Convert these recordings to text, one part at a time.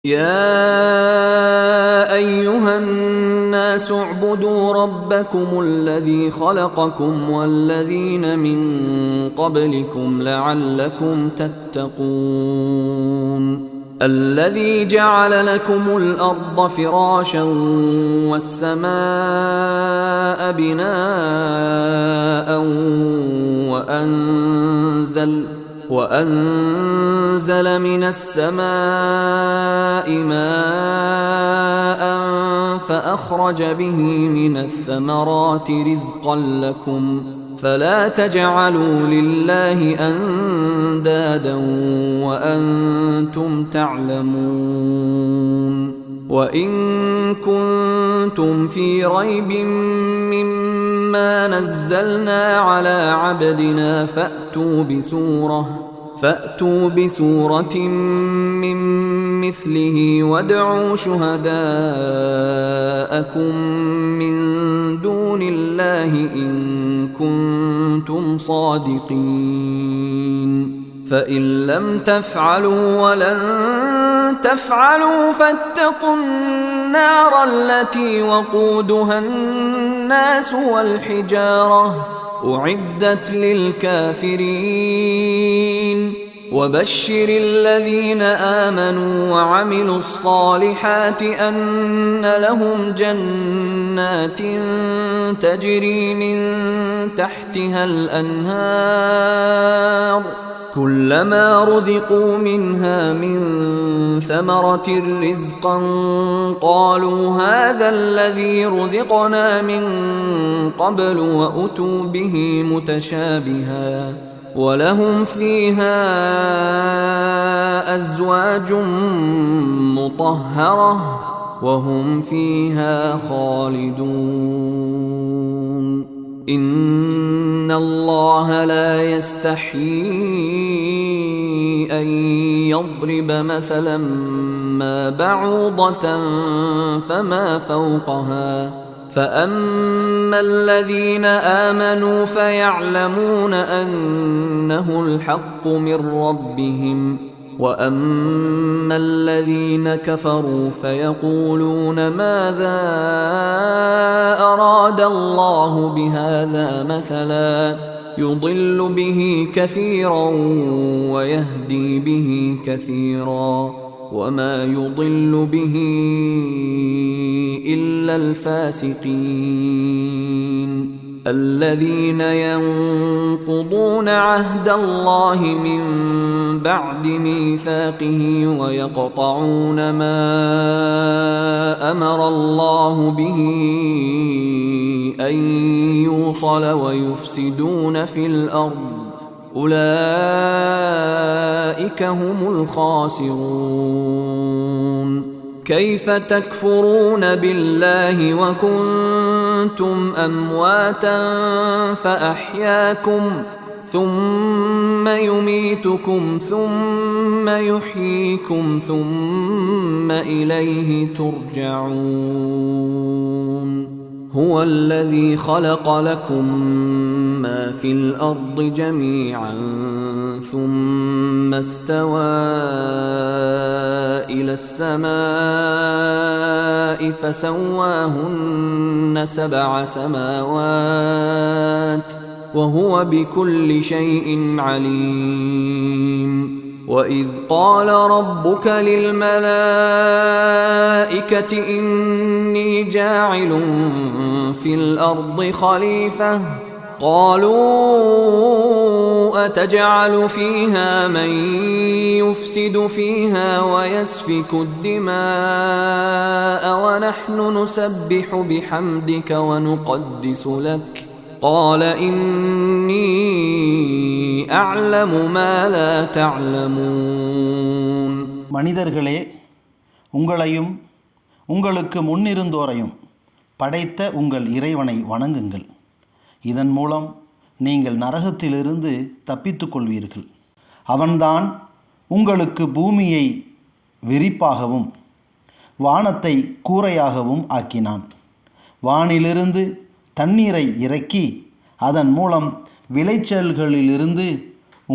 يا أيها الناس اعبدوا ربكم الذي خلقكم والذين من قبلكم لعلكم تتقون الذي جعل لكم الأرض فراشا والسماء بناء وأنزل من السماء ماء فأخرج به من الثمرات رزقا لكم فلا تجعلوا لله أندادا وأنتم تعلمون وإن كنتم في ريب مما نزلنا على عبدنا فأتوا بسورة من مثله وادعوا شهداءكم من دون الله إن كنتم صادقين فإن لم تفعلوا ولن تفعلوا فاتقوا النار التي وقودها الناس والحجارة أعدت للكافرين وبشر الذين آمنوا وعملوا الصالحات أن لهم جنات تجري من تحتها الأنهار كلما رزقوا منها من ثمرة رزقا قالوا هذا الذي رزقنا من قبل وأتوا به متشابها ولهم فيها أزواج مطهرة وهم فيها خالدون إن الله لا يستحيي أن يضرب مثلا ما بعوضة فما فوقها فأما الذين آمنوا فيعلمون أنه الحق من ربهم وأما الذين كفروا فيقولون ماذا أراد الله بهذا مثلا يضل به كثيرا ويهدي به كثيرا وما يضل به إلا الفاسقين الذين ينقضون عهد الله من بعد ميثاقه ويقطعون ما أمر الله به أن يوصل ويفسدون في الأرض أولئك هم الخاسرون كيف تكفرون بالله وكنتم أمواتا فأحياكم ثم يميتكم ثم يحييكم ثم إليه ترجعون هو الذي خلق لكم ما في الأرض جميعا ثم استوى إلى السماء فسواهن 7 سماوات وهو بكل شيء عليم وإذ قال ربك للملائكة إني جاعل في الأرض خليفة قالوا أتجعل فيها من يفسد فيها ويسفك الدماء ونحن نسبح بحمدك ونقدس لك قال إني أعلم ما لا تعلمون மனிதர்களே, உங்களையும் உங்களுக்கு முன்னிருந்தோரையும் படைத்த உங்கள் இறைவனை வணங்குங்கள். இதன் மூலம் நீங்கள் நரகத்திலிருந்து தப்பித்துக் கொள்வீர்கள். அவன்தான் உங்களுக்கு பூமியை விரிப்பாகவும் வானத்தை கூரையாகவும் ஆக்கினான். வானிலிருந்து தண்ணீரை இறக்கி அதன் மூலம் விளைச்சல்களிலிருந்து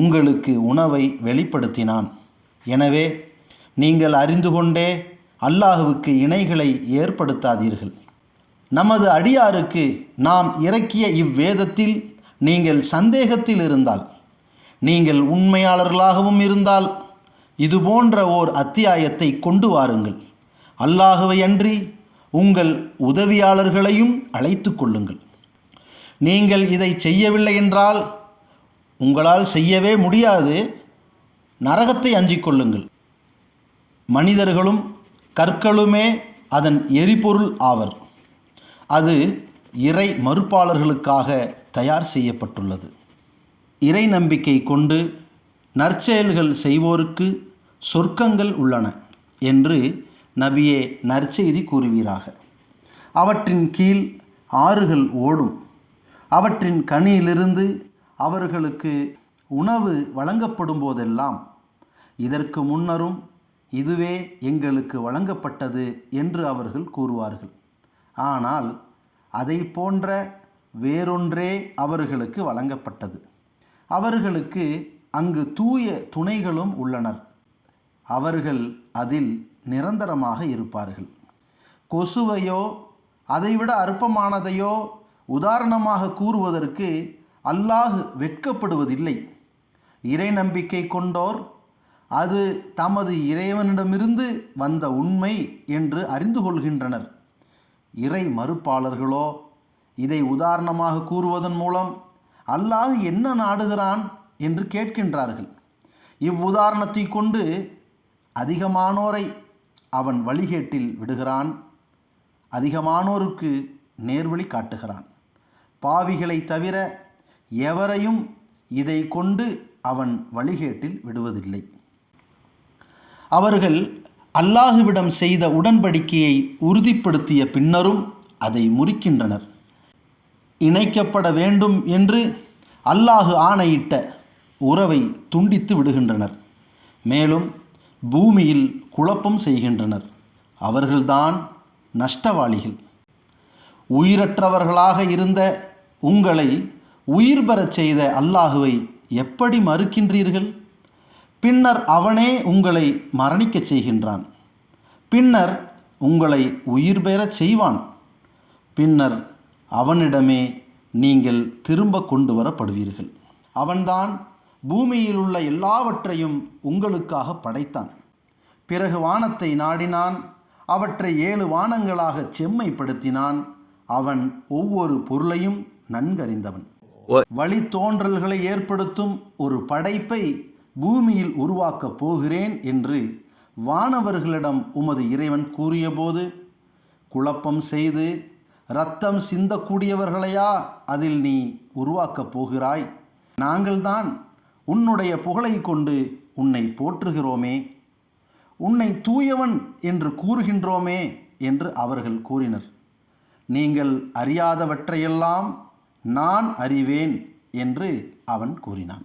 உங்களுக்கு உணவை வெளிப்படுத்தினான். எனவே நீங்கள் அறிந்து கொண்டே அல்லாஹுவுக்கு இணைகளை ஏற்படுத்தாதீர்கள். நமது அடியாருக்கு நாம் இறக்கிய இவ்வேதத்தில் நீங்கள் சந்தேகத்தில் இருந்தால், நீங்கள் உண்மையாளர்களாகவும் இருந்தால் இதுபோன்ற ஓர் அத்தியாயத்தை கொண்டு வாருங்கள். அல்லாஹுவை அன்றி உங்கள் உதவியாளர்களையும் அழைத்து கொள்ளுங்கள். நீங்கள் இதை செய்யவில்லை என்றால் உங்களால் செய்யவே முடியாது. நரகத்தை அஞ்சிக் கொள்ளுங்கள். மனிதர்களும் கற்களுமே அதன் எரிபொருள் ஆவர். அது இறை மறுப்பாளர்களுக்காக தயார் செய்யப்பட்டுள்ளது. இறை நம்பிக்கை கொண்டு நற்செயல்கள் செய்வோருக்கு சொர்க்கங்கள் உள்ளன என்று நபியே நற்செய்தி கூறுவீராக. அவற்றின் கீழ் ஆறுகள் ஓடும். அவற்றின் கனியிலிருந்து அவர்களுக்கு உணவு வழங்கப்படும் போதெல்லாம் இதற்கு முன்னரும் இதுவே எங்களுக்கு வழங்கப்பட்டது என்று அவர்கள் கூறுவார்கள். ஆனால் அதை போன்ற வேறொன்றே அவர்களுக்கு வழங்கப்பட்டது. அவர்களுக்கு அங்கு தூய துணைகளும் உள்ளனர். அவர்கள் அதில் நிரந்தரமாக இருப்பார்கள். கொசுவையோ அதைவிட அற்பமானதையோ உதாரணமாக கூறுவதற்கு அல்லாஹ் வெட்கப்படுவதில்லை. இறை நம்பிக்கை கொண்டோர் அது தமது இறைவனிடமிருந்து வந்த உண்மை என்று அறிந்து கொள்கின்றனர். இறை மறுப்பாளர்களோ இதை உதாரணமாக கூறுவதன் மூலம் அல்லாஹ் என்ன நாடுகிறான் என்று கேட்கின்றார்கள். இவ்வுதாரணத்தை கொண்டு அதிகமானோரை அவன் வழிகேட்டில் விடுகிறான், அதிகமானோருக்கு நேர்வழி காட்டுகிறான். பாவிகளை தவிர எவரையும் இதை கொண்டு அவன் வழிகேட்டில் விடுவதில்லை. அவர்கள் அல்லாஹுவிடம் செய்த உடன்படிக்கையை உறுதிப்படுத்திய பின்னரும் அதை முறிக்கின்றனர். இணைக்கப்பட வேண்டும் என்று அல்லாஹு ஆணையிட்ட உறவை துண்டித்து விடுகின்றனர். மேலும் பூமியில் குழப்பம் செய்கின்றனர். அவர்கள்தான் நஷ்டவாளிகள். உயிரற்றவர்களாக இருந்த உங்களை உயிர் பெறச் செய்த அல்லாஹுவை எப்படி மறுக்கின்றீர்கள்? பின்னர் அவனே உங்களை மரணிக்கச் செய்கின்றான். பின்னர் உங்களை உயிர் பெறச் செய்வான். பின்னர் அவனிடமே நீங்கள் திரும்ப கொண்டு வரப்படுவீர்கள். அவன்தான் பூமியில் உள்ள எல்லாவற்றையும் உங்களுக்காக படைத்தான். பிறகு வானத்தை நாடினான். அவற்றை 7 வானங்களாக செம்மைப்படுத்தினான். அவன் ஒவ்வொரு பொருளையும் நன்கறிந்தவன். வழித்தோன்றல்களை ஏற்படுத்தும் ஒரு படைப்பை பூமியில் உருவாக்கப் போகிறேன் என்று வானவர்களிடம் உமது இறைவன் கூறியபோது, குழப்பம் செய்து இரத்தம் சிந்தக்கூடியவர்களையா அதில் நீ உருவாக்கப் போகிறாய்? நாங்கள்தான் உன்னுடைய புகழை கொண்டு உன்னை போற்றுகிறோமே, உன்னை தூயவன் என்று கூறுகின்றோமே என்று அவர்கள் கூறினர். நீங்கள் அறியாதவற்றையெல்லாம் நான் அறிவேன் என்று அவன் கூறினான்.